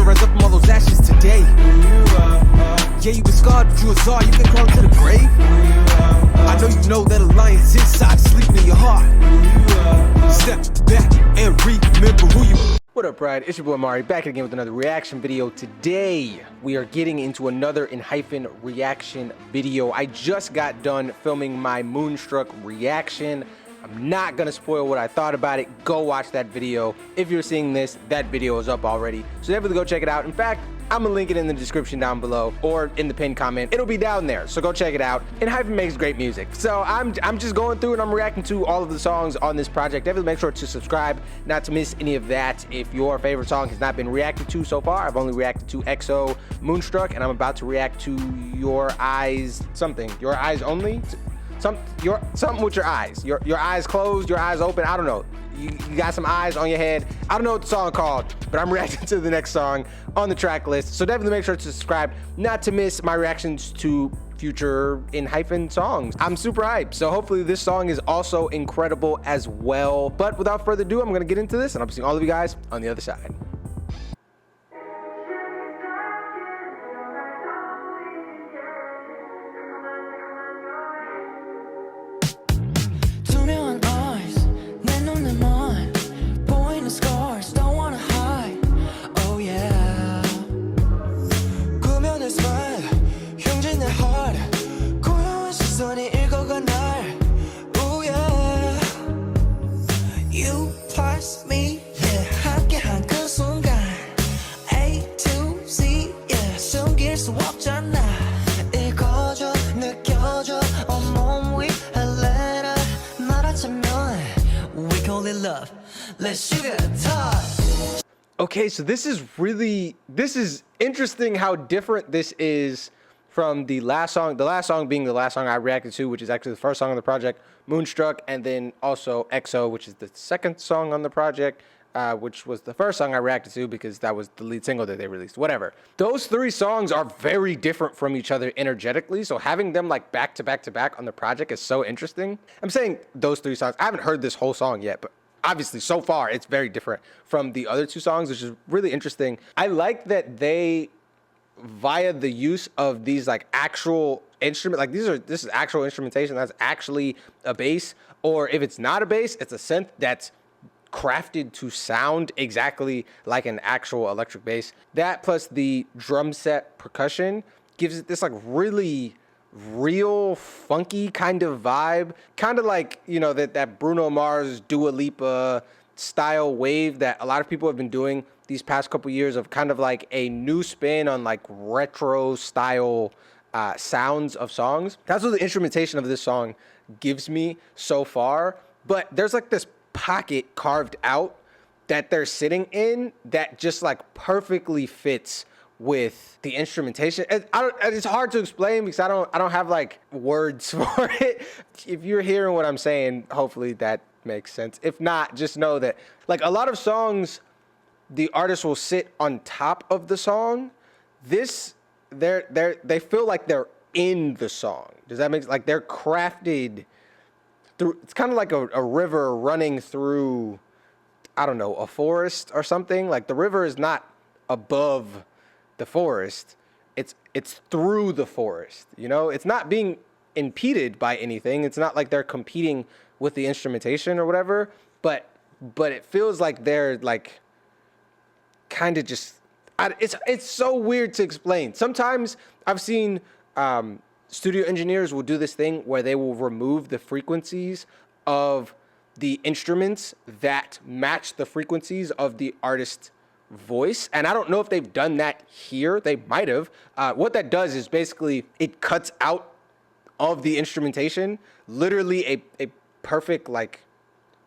So rise up from all those ashes today. Yeah, you been scarred, but you a czar. You can crawl to the grave. I know that a lion's inside, sleeping in your heart. Step back and remember who you are. What up, Pride? It's your boy Amari, back again with another reaction video. Today, we are getting into another Enhypen reaction video. I just got done filming my Moonstruck reaction. I'm not gonna spoil what I thought about it. Go watch that video. If you're seeing this, that video is up already, so definitely go check it out. In fact, I'm gonna link it in the description down below or in the pinned comment. It'll be down there, so go check it out. Enhypen makes great music. So I'm just going through and I'm reacting to all of the songs on this project. Definitely make sure to subscribe not to miss any of that. If your favorite song has not been reacted to so far, I've only reacted to EXO, Moonstruck, and I'm about to react to Your Eyes something. Your Eyes Only? Something with your eyes. Your eyes closed, your eyes open, I don't know. You got some eyes on your head. I don't know what the song called, but I'm reacting to the next song on the track list. So definitely make sure to subscribe not to miss my reactions to future Enhypen songs. I'm super hyped. So hopefully this song is also incredible as well. But without further ado, I'm gonna get into this and I'll be seeing all of you guys on the other side. Okay, so this is interesting how different this is from the last song. The last song being the last song I reacted to, which is actually the first song on the project, Moonstruck, and then also EXO, which is the second song on the project, which was the first song I reacted to because that was the lead single that they released. Whatever. Those three songs are very different from each other energetically, so having them like back to back to back on the project is so interesting. I'm saying those three songs. I haven't heard this whole song yet, but obviously, so far, it's very different from the other two songs, which is really interesting. I like that they, via the use of these like actual instrument, like this is actual instrumentation that's actually a bass, or if it's not a bass, it's a synth that's crafted to sound exactly like an actual electric bass. That plus the drum set percussion gives it this like really real funky kind of vibe, kind of like, you know, that Bruno Mars Dua Lipa style wave that a lot of people have been doing these past couple years, of kind of like a new spin on like retro style sounds of songs. That's what the instrumentation of this song gives me so far. But there's like this pocket carved out that they're sitting in that just like perfectly fits with the instrumentation. It's hard to explain because I don't have like words for it. If you're hearing what I'm saying, hopefully that makes sense. If not, just know that like a lot of songs, the artist will sit on top of the song. This, they feel like they're in the song. Does that make sense? Like they're crafted through, it's kind of like a river running through, I don't know, a forest or something. Like the river is not above the forest, it's through the forest, you know? It's not being impeded by anything. It's not like they're competing with the instrumentation or whatever, but it feels like they're like kind of just, it's so weird to explain. Sometimes I've seen studio engineers will do this thing where they will remove the frequencies of the instruments that match the frequencies of the artist's voice, and I don't know if they've done that here. They might have. What that does is basically it cuts out of the instrumentation literally a perfect like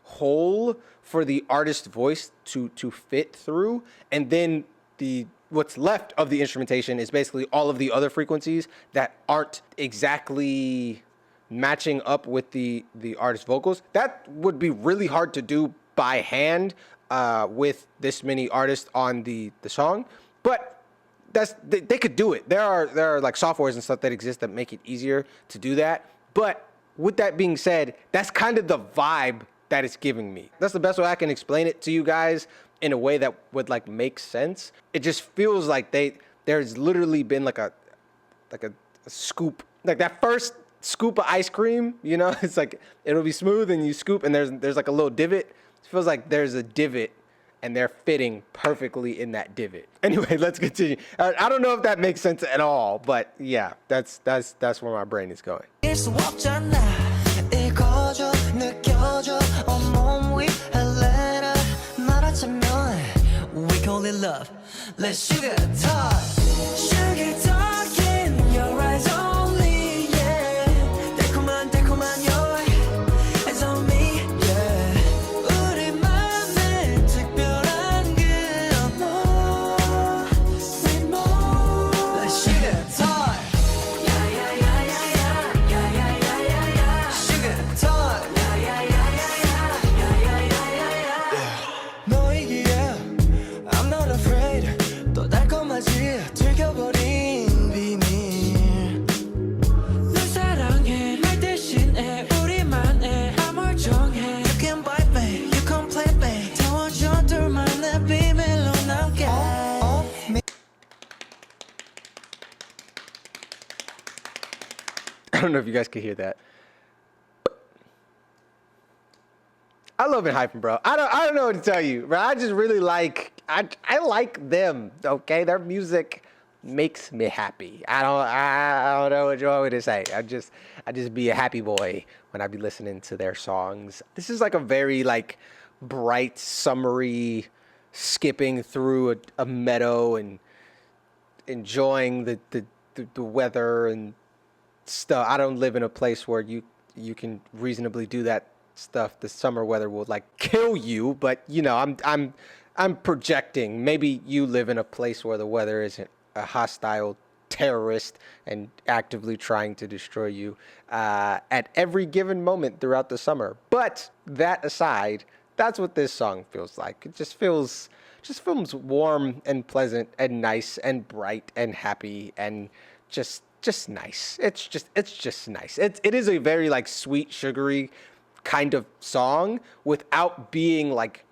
hole for the artist's voice to fit through, and then what's left of the instrumentation is basically all of the other frequencies that aren't exactly matching up with the artist's vocals. That would be really hard to do by hand with this many artists on the song, but they could do it. There are like softwares and stuff that exist that make it easier to do that. But with that being said, that's kind of the vibe that it's giving me. That's the best way I can explain it to you guys in a way that would like make sense. It just feels like there's literally been like a scoop, like that first scoop of ice cream, you know, it's like it'll be smooth and you scoop and there's like a little divot. It feels like there's a divot and they're fitting perfectly in that divot. Anyway, let's continue. I don't know if that makes sense at all, but yeah, that's where my brain is going. We call it love. Let's sugar talk. Sugar talk in your eyes only, yeah. 달콤한 your eyes on me, yeah. 우리 맘에 특별한 그 언어. We know. Let's sugar talk. Yeah, yeah, yeah, yeah, yeah, yeah, yeah, yeah, yeah, yeah. Sugar talk. Yeah, yeah, yeah, yeah, yeah, yeah, yeah, yeah, yeah, yeah. 너에게 I'm not afraid. 또 달콤하지 들켜버린 비밀. 널 사랑해 말 대신에 우리만의 암을 정해. You can bite me, you can play me. 태워줘 둘만의 비밀로 남게. I don't know if you guys could hear that. I love Enhypen, bro. I don't know what to tell you, bro. I just really like I like them. Okay, their music makes me happy. I don't know what you want me to say. I just be a happy boy when I be listening to their songs. This is like a very like bright, summery, skipping through a meadow and enjoying the weather and stuff. I don't live in a place where you can reasonably do that stuff. The summer weather will like kill you, but you know, I'm projecting. Maybe you live in a place where the weather isn't a hostile terrorist and actively trying to destroy you at every given moment throughout the summer. But that aside, that's what this song feels like. It just feels warm and pleasant and nice and bright and happy and just nice. It's just nice. It is a very like sweet, sugary kind of song without being like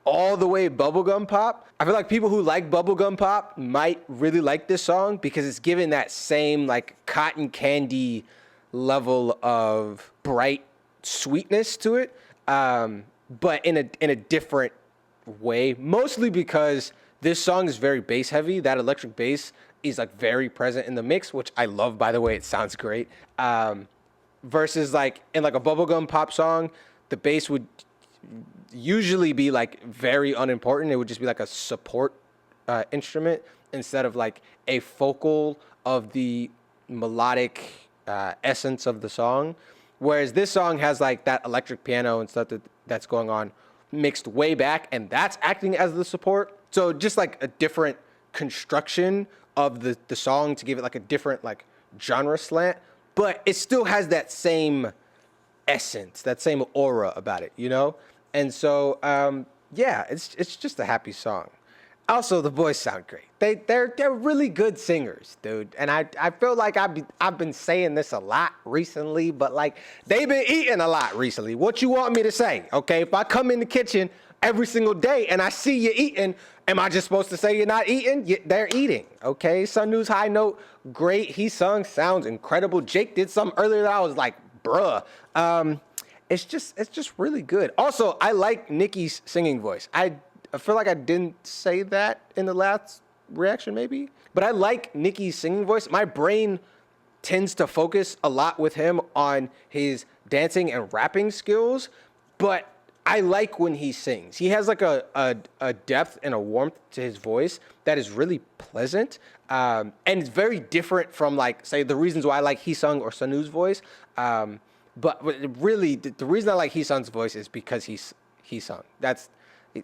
all the way bubblegum pop. I feel like people who like bubblegum pop might really like this song because it's given that same like cotton candy level of bright sweetness to it, but in a different way. Mostly because this song is very bass heavy. That electric bass is like very present in the mix, which I love, by the way. It sounds great. Versus like in like a bubblegum pop song, the bass would usually be like very unimportant. It would just be like a support instrument instead of like a focal of the melodic essence of the song. Whereas this song has like that electric piano and stuff that's going on mixed way back, and that's acting as the support. So just like a different construction of the song to give it like a different like genre slant, but it still has that same essence, that same aura about it, you know? And so, yeah, it's just a happy song. Also, the boys sound great. They're really good singers, dude. And I feel like I've been saying this a lot recently, but like they've been eating a lot recently. What you want me to say? Okay, if I come in the kitchen every single day and I see you eating, am I just supposed to say you're not eating? They're eating. Okay, Sunoo's high note, great. Heeseung sounds incredible. Jake did something earlier that I was like, bruh. It's just really good. Also, I like Nicki's singing voice. I feel like I didn't say that in the last reaction, maybe. But I like Nicki's singing voice. My brain tends to focus a lot with him on his dancing and rapping skills, but I like when he sings. He has like a depth and a warmth to his voice that is really pleasant. And it's very different from like, say, the reasons why I like Heeseung or Sunoo's voice. But really, the reason I like Heeseung's voice is because he's Heeseung.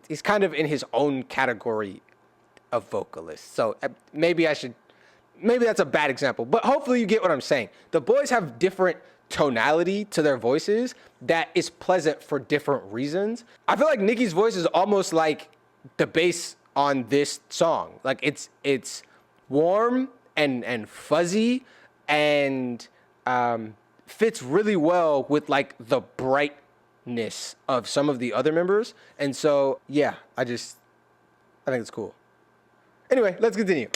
He's kind of in his own category of vocalist. So maybe that's a bad example, but hopefully you get what I'm saying. The boys have different tonality to their voices that is pleasant for different reasons. I feel like Nicki's voice is almost like the bass on this song. Like it's warm and fuzzy and fits really well with like the bright of some of the other members. And so, yeah, I think it's cool. Anyway, let's continue.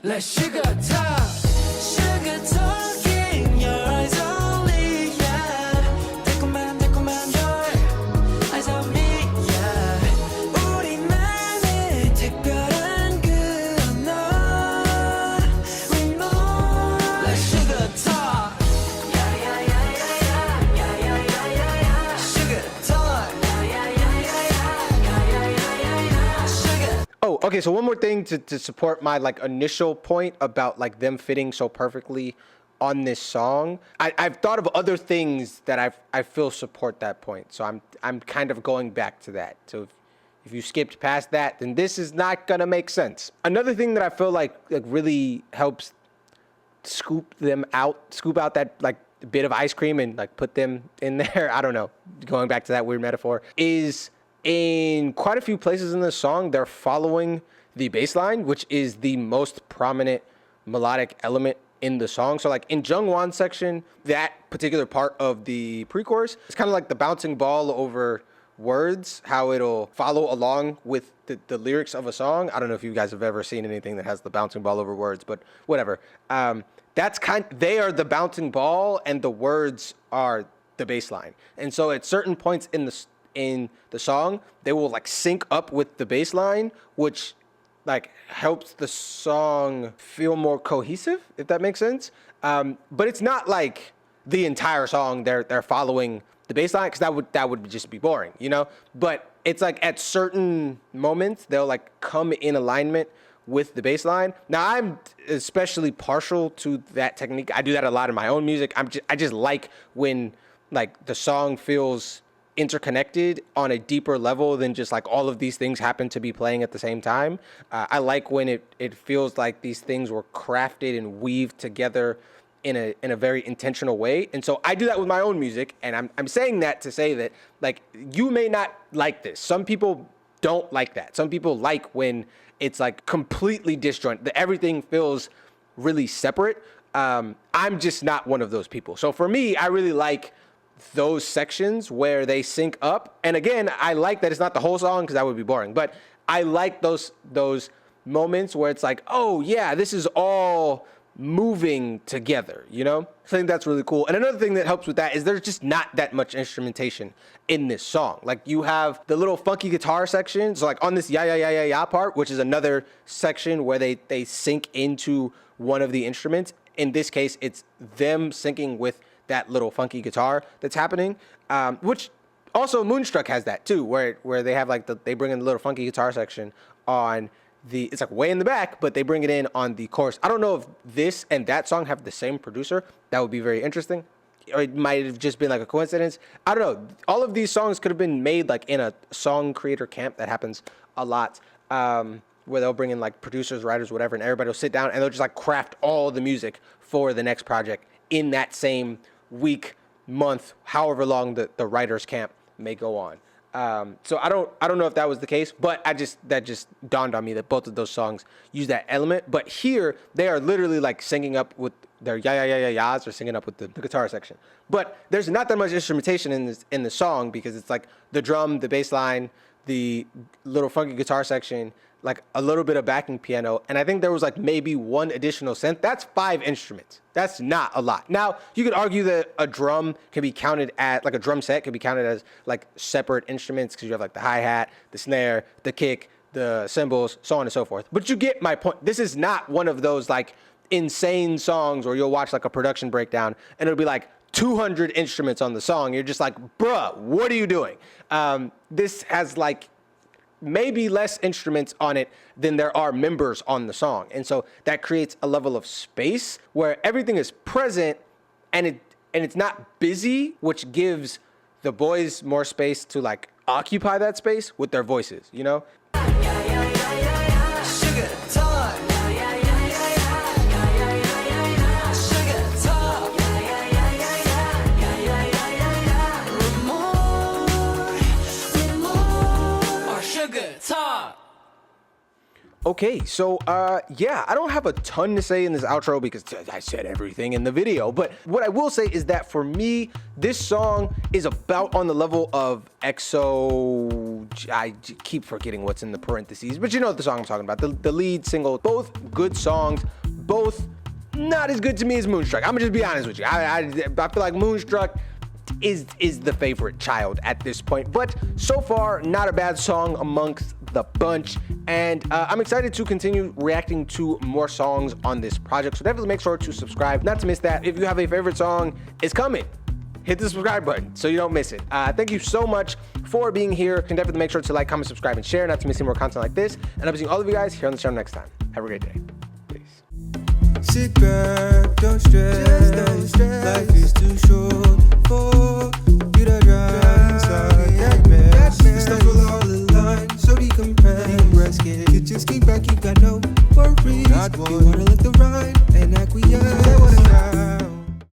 Like sugar talk, sugar talking, your eyes only, yeah. 달콤한 your eyes on me, yeah. 우리만의 특별한 그 언어, we know. Like sugar talk, yeah, yeah, yeah, yeah, yeah, yeah, yeah, yeah, yeah. Sugar talk, yeah, yeah, yeah, yeah, yeah, yeah, yeah, yeah, yeah. Sugar. Oh, okay, so one more thing to support my like initial point about like them fitting so perfectly on this song. I've thought of other things that I feel support that point. So I'm kind of going back to that. So if you skipped past that, then this is not gonna make sense. Another thing that I feel like really helps scoop out that like bit of ice cream and like put them in there. I don't know, going back to that weird metaphor, is in quite a few places in the song, they're following the bass line, which is the most prominent melodic element in the song. So like in Jungwon's section, that particular part of the pre-chorus, it's kind of like the bouncing ball over words, how it'll follow along with the lyrics of a song. I don't know if you guys have ever seen anything that has the bouncing ball over words, but whatever. They are the bouncing ball and the words are the bass line. And so at certain points in the song, they will like sync up with the bass line, which like helps the song feel more cohesive, if that makes sense. But it's not like the entire song they're following the bass line, because that would just be boring, you know? But it's like at certain moments they'll like come in alignment with the bass line. Now I'm especially partial to that technique. I do that a lot in my own music. I just like when like the song feels interconnected on a deeper level than just like all of these things happen to be playing at the same time. I like when it feels like these things were crafted and weaved together in a very intentional way. And so I do that with my own music, and I'm saying that to say that like you may not like this. Some people don't like that. Some people like when it's like completely disjointed, that everything feels really separate. I'm just not one of those people. So for me, I really like those sections where they sync up. And again, I like that it's not the whole song because that would be boring, but I like those moments where it's like, oh yeah, this is all moving together, you know? I think that's really cool. And another thing that helps with that is there's just not that much instrumentation in this song. Like you have the little funky guitar section. So like on this ya part, which is another section where they sync into one of the instruments. In this case, it's them syncing with that little funky guitar that's happening, which also Moonstruck has that too, where they have like they bring in the little funky guitar section on it's like way in the back, but they bring it in on the chorus. I don't know if this and that song have the same producer. That would be very interesting. Or it might have just been like a coincidence. I don't know. All of these songs could have been made like in a song creator camp. That happens a lot, where they'll bring in like producers, writers, whatever, and everybody will sit down and they'll just like craft all the music for the next project in that same week, month, however long the writer's camp may go on. So I don't know if that was the case, but that just dawned on me that both of those songs use that element. But here they are literally like singing up with their yas or singing up with the guitar section. But there's not that much instrumentation in the song because it's like the drum, the bass line, the little funky guitar section, like a little bit of backing piano, and I think there was like maybe one additional synth. That's 5 instruments. That's not a lot. Now, you could argue that a drum can be counted at, like a drum set can be counted as like separate instruments because you have like the hi-hat, the snare, the kick, the cymbals, so on and so forth. But you get my point. This is not one of those like insane songs where you'll watch like a production breakdown and it'll be like 200 instruments on the song. You're just like, bruh, what are you doing? This has like maybe less instruments on it than there are members on the song. And so that creates a level of space where everything is present and it's not busy, which gives the boys more space to like occupy that space with their voices, you know? Sugar Okay, so yeah, I don't have a ton to say in this outro because I said everything in the video, but what I will say is that for me, this song is about on the level of EXO, I keep forgetting what's in the parentheses, but you know the song I'm talking about, the lead single. Both good songs, both not as good to me as Moonstruck. I'm gonna just be honest with you. I feel like Moonstruck is the favorite child at this point, but so far not a bad song amongst the bunch, and I'm excited to continue reacting to more songs on this project, so definitely make sure to subscribe not to miss that. If you have a favorite song, it's coming. Hit the subscribe button so you don't miss it. Thank you so much for being here. You can definitely make sure to like, comment, subscribe, and share not to miss any more content like this, and I'll be seeing all of you guys here on the channel next time. Have a great day. Peace. Sit back, don't stress. Life is too short for you to drown inside that mess. Stumble all the lines, so decompress. You just kick back, you got no worries. You wanna let the ride